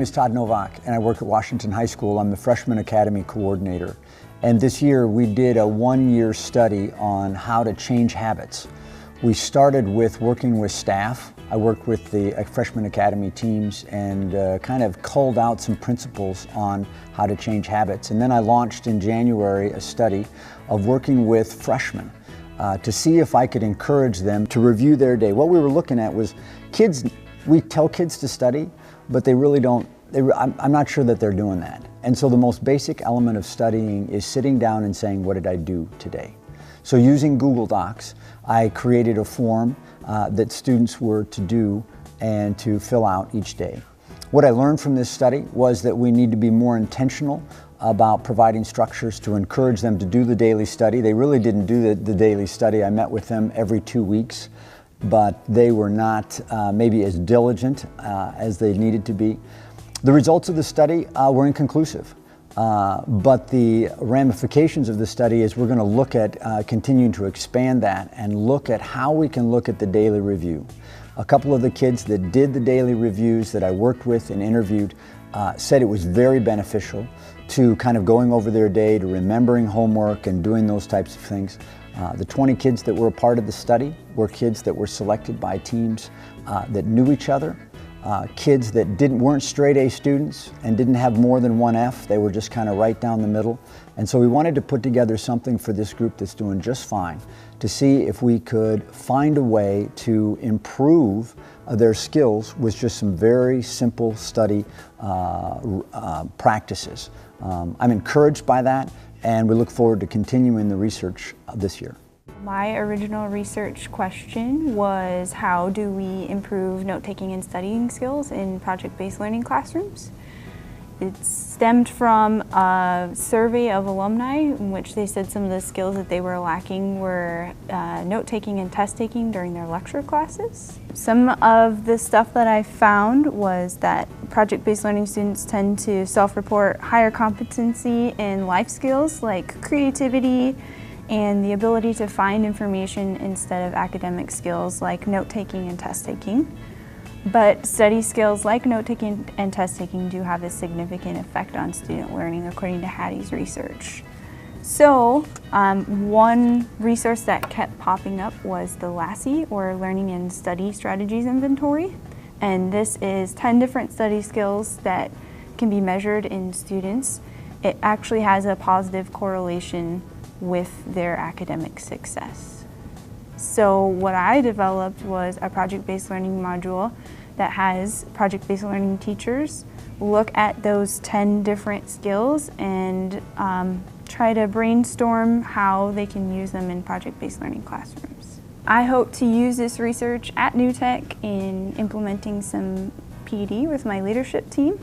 name is Todd Novak, and I work at Washington High School. I'm the Freshman Academy Coordinator. And this year we did a one-year study on how to change habits. We started with working with staff. I worked with the Freshman Academy teams and kind of culled out some principles on how to change habits. And then I launched in January a study of working with freshmen to see if I could encourage them to review their day. What we were looking at was kids, we tell kids to study, but they really don't, I'm not sure that they're doing that. And so the most basic element of studying is sitting down and saying, what did I do today? So using Google Docs, I created a form that students were to do and to fill out each day. What I learned from this study was that we need to be more intentional about providing structures to encourage them to do the daily study. They really didn't do the daily study. I met with them every 2 weeks, but they were not maybe as diligent as they needed to be. The results of the study were inconclusive, but the ramifications of the study is we're going to look at continuing to expand that and look at how we can look at the daily review. A couple of the kids that did the daily reviews that I worked with and interviewed said it was very beneficial to kind of going over their day, to remembering homework and doing those types of things. The 20 kids that were a part of the study were kids that were selected by teams that knew each other. Kids that weren't straight A students and didn't have more than one F, they were just kind of right down the middle. And so we wanted to put together something for this group that's doing just fine to see if we could find a way to improve their skills with just some very simple study practices. I'm encouraged by that, and we look forward to continuing the research this year. My original research question was, how do we improve note-taking and studying skills in project-based learning classrooms? It stemmed from a survey of alumni in which they said some of the skills that they were lacking were note-taking and test-taking during their lecture classes. Some of the stuff that I found was that project-based learning students tend to self-report higher competency in life skills like creativity, and the ability to find information instead of academic skills like note-taking and test-taking. But study skills like note-taking and test-taking do have a significant effect on student learning, according to Hattie's research. So one resource that kept popping up was the LASSI, or Learning and Study Strategies Inventory. And this is 10 different study skills that can be measured in students. It actually has a positive correlation with their academic success. So what I developed was a project-based learning module that has project-based learning teachers look at those 10 different skills and try to brainstorm how they can use them in project-based learning classrooms. I hope to use this research at New Tech in implementing some PD with my leadership team.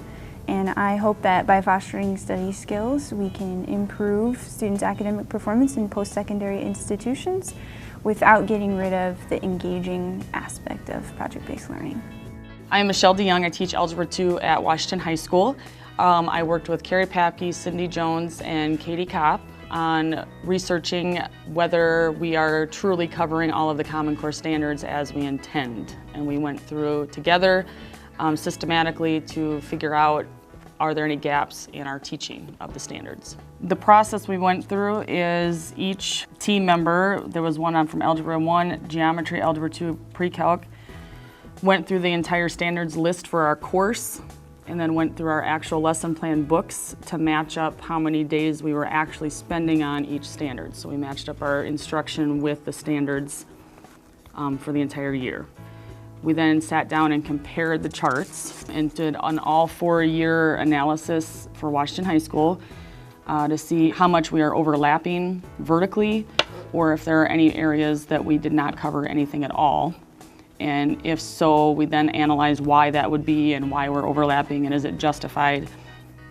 And I hope that by fostering study skills, we can improve students' academic performance in post-secondary institutions without getting rid of the engaging aspect of project-based learning. I'm Michelle DeYoung. I teach Algebra 2 at Washington High School. I worked with Carrie Papke, Cindy Jones, and Katie Kopp on researching whether we are truly covering all of the Common Core standards as we intend. And we went through together systematically to figure out, are there any gaps in our teaching of the standards? The process we went through is each team member, there was one from Algebra 1, Geometry, Algebra 2, Pre-Calc, went through the entire standards list for our course, and then went through our actual lesson plan books to match up how many days we were actually spending on each standard. So we matched up our instruction with the standards for the entire year. We then sat down and compared the charts and did an all 4-year analysis for Washington High School to see how much we are overlapping vertically, or if there are any areas that we did not cover anything at all. And if so, we then analyzed why that would be and why we're overlapping, and is it justified,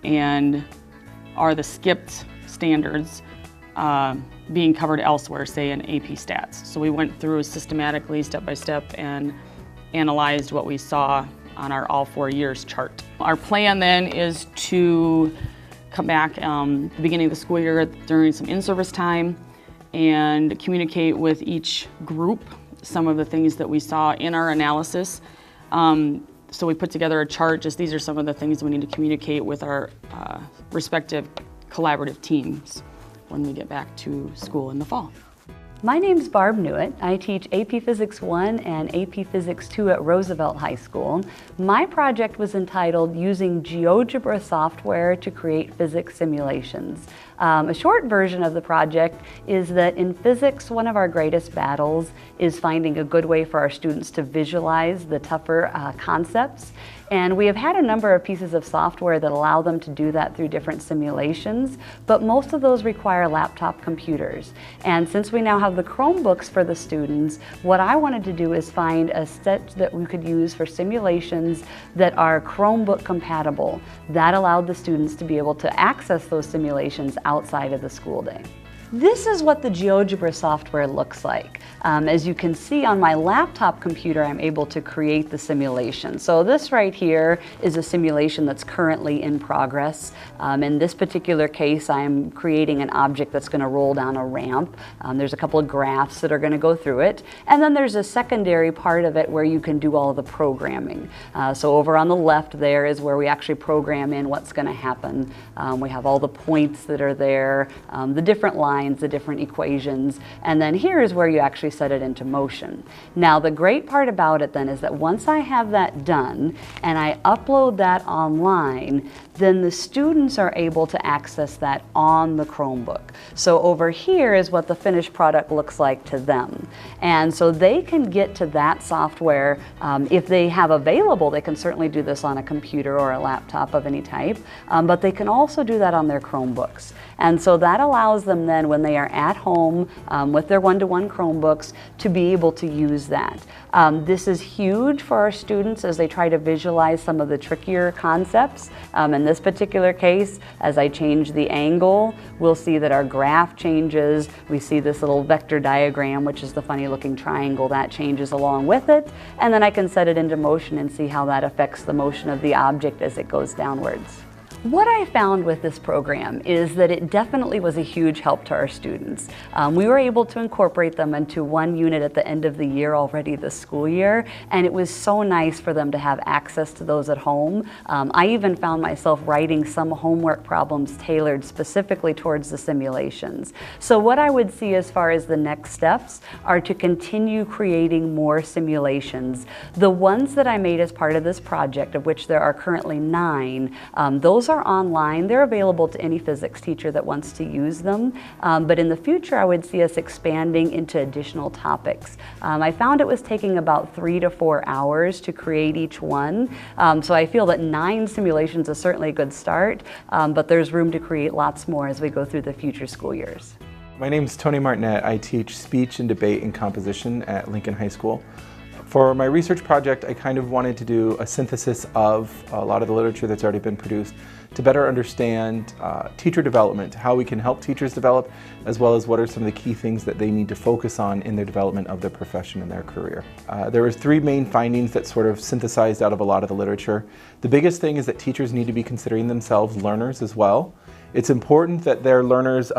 and are the skipped standards being covered elsewhere, say in AP Stats. So we went through systematically, step by step, and analyzed what we saw on our all 4 years chart. Our plan then is to come back the beginning of the school year during some in-service time and communicate with each group some of the things that we saw in our analysis. So we put together a chart, just these are some of the things we need to communicate with our respective collaborative teams when we get back to school in the fall. My name's Barb Newitt. I teach AP Physics 1 and AP Physics 2 at Roosevelt High School. My project was entitled Using Geogebra Software to Create Physics Simulations. A short version of the project is that in physics, one of our greatest battles is finding a good way for our students to visualize the tougher concepts. And we have had a number of pieces of software that allow them to do that through different simulations, but most of those require laptop computers. And since we now have the Chromebooks for the students, what I wanted to do is find a set that we could use for simulations that are Chromebook compatible. That allowed the students to be able to access those simulations outside of the school day. This is what the Geogebra software looks like. As you can see on my laptop computer, I'm able to create the simulation. So this right here is a simulation that's currently in progress. In this particular case, I'm creating an object that's going to roll down a ramp. There's a couple of graphs that are going to go through it. And then there's a secondary part of it where you can do all of the programming. So over on the left there is where we actually program in what's going to happen. We have all the points that are there, the different lines, the different equations, and then here is where you actually set it into motion. Now the great part about it then is that once I have that done and I upload that online, then the students are able to access that on the Chromebook. So over here is what the finished product looks like to them. And so they can get to that software if they have available. They can certainly do this on a computer or a laptop of any type, but they can also do that on their Chromebooks. And so that allows them then when they are at home with their one-to-one Chromebooks to be able to use that. This is huge for our students as they try to visualize some of the trickier concepts. In this particular case, as I change the angle, we'll see that our graph changes. We see this little vector diagram, which is the funny looking triangle, that changes along with it. And then I can set it into motion and see how that affects the motion of the object as it goes downwards. What I found with this program is that it definitely was a huge help to our students. We were able to incorporate them into one unit at the end of the year already this school year, and it was so nice for them to have access to those at home. I even found myself writing some homework problems tailored specifically towards the simulations. So what I would see as far as the next steps are to continue creating more simulations. The ones that I made as part of this project, of which there are currently 9, those are online. They're available to any physics teacher that wants to use them. But in the future, I would see us expanding into additional topics. I found it was taking about 3 to 4 hours to create each one. So I feel that 9 simulations is certainly a good start, but there's room to create lots more as we go through the future school years. My name is Tony Martinet. I teach speech and debate and composition at Lincoln High School. For my research project, I kind of wanted to do a synthesis of a lot of the literature that's already been produced to better understand teacher development, how we can help teachers develop, as well as what are some of the key things that they need to focus on in their development of their profession and their career. There were 3 main findings that sort of synthesized out of a lot of the literature. The biggest thing is that teachers need to be considering themselves learners as well. It's important that they're learners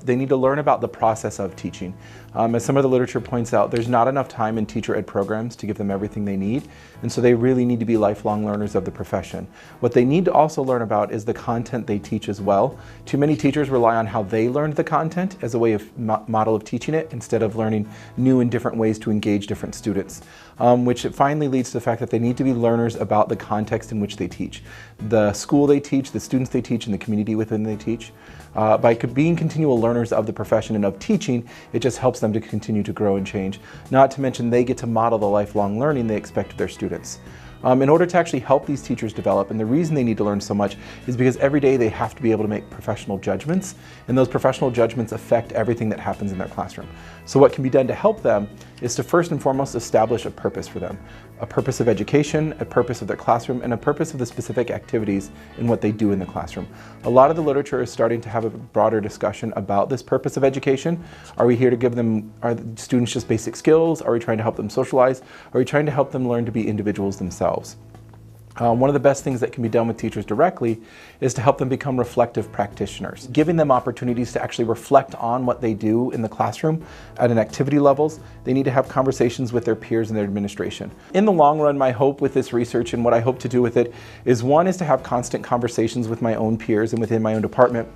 they need to learn about the process of teaching. As some of the literature points out, there's not enough time in teacher ed programs to give them everything they need, and so they really need to be lifelong learners of the profession. What they need to also learn about is the content they teach as well. Too many teachers rely on how they learned the content as a way of model of teaching it instead of learning new and different ways to engage different students, which finally leads to the fact that they need to be learners about the context in which they teach. The school they teach, the students they teach, and the community within they teach. By being continual learners of the profession and of teaching, it just helps them to continue to grow and change. Not to mention they get to model the lifelong learning they expect of their students. In order to actually help these teachers develop, and the reason they need to learn so much is because every day they have to be able to make professional judgments, and those professional judgments affect everything that happens in their classroom. So what can be done to help them is to first and foremost establish a purpose for them. A purpose of education, a purpose of their classroom, and a purpose of the specific activities in what they do in the classroom. A lot of the literature is starting to have a broader discussion about this purpose of education. Are we here to give them, are the students just basic skills? Are we trying to help them socialize? Are we trying to help them learn to be individuals themselves? One of the best things that can be done with teachers directly is to help them become reflective practitioners, giving them opportunities to actually reflect on what they do in the classroom at an activity levels. They need to have conversations with their peers and their administration. In the long run, my hope with this research and what I hope to do with it is, one, is to have constant conversations with my own peers and within my own department.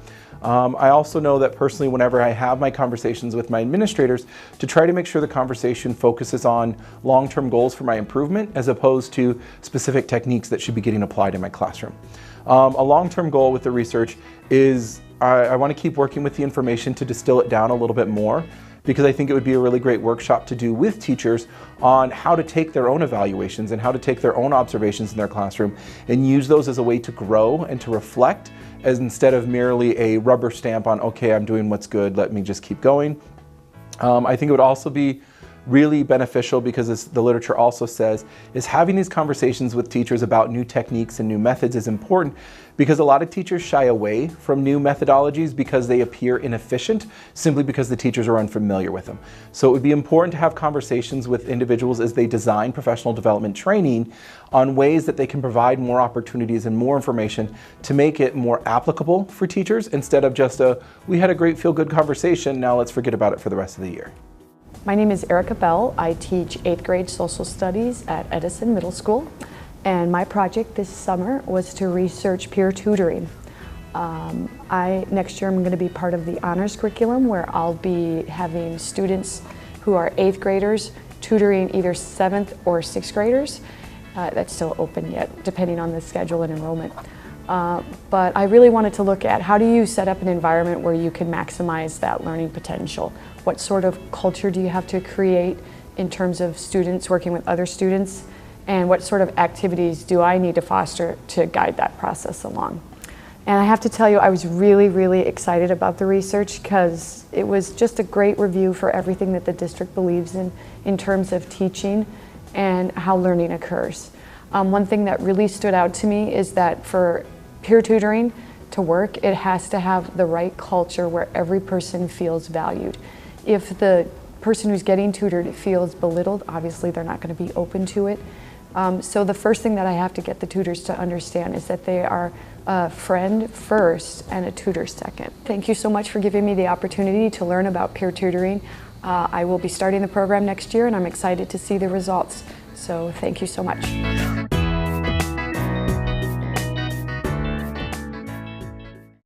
I also know that personally, whenever I have my conversations with my administrators, to try to make sure the conversation focuses on long-term goals for my improvement as opposed to specific techniques that should be getting applied in my classroom. A long-term goal with the research is I want to keep working with the information to distill it down a little bit more, because I think it would be a really great workshop to do with teachers on how to take their own evaluations and how to take their own observations in their classroom and use those as a way to grow and to reflect, as instead of merely a rubber stamp on, okay, I'm doing what's good, let me just keep going. I think it would also be really beneficial, because as the literature also says, is having these conversations with teachers about new techniques and new methods is important, because a lot of teachers shy away from new methodologies because they appear inefficient simply because the teachers are unfamiliar with them. So it would be important to have conversations with individuals as they design professional development training on ways that they can provide more opportunities and more information to make it more applicable for teachers, instead of just we had a great feel-good conversation, now let's forget about it for the rest of the year. My name is Erica Bell. I teach 8th grade social studies at Edison Middle School, and my project this summer was to research peer tutoring. Next year I'm going to be part of the honors curriculum, where I'll be having students who are 8th graders tutoring either 7th or 6th graders. That's still open yet, depending on the schedule and enrollment. But I really wanted to look at, how do you set up an environment where you can maximize that learning potential? What sort of culture do you have to create in terms of students working with other students? And what sort of activities do I need to foster to guide that process along? And I have to tell you, I was really, really excited about the research, because it was just a great review for everything that the district believes in terms of teaching and how learning occurs. One thing that really stood out to me is that for peer tutoring to work, it has to have the right culture where every person feels valued. If the person who's getting tutored feels belittled, obviously they're not going to be open to it. So the first thing that I have to get the tutors to understand is that they are a friend first and a tutor second. Thank you so much for giving me the opportunity to learn about peer tutoring. I will be starting the program next year, and I'm excited to see the results. So thank you so much.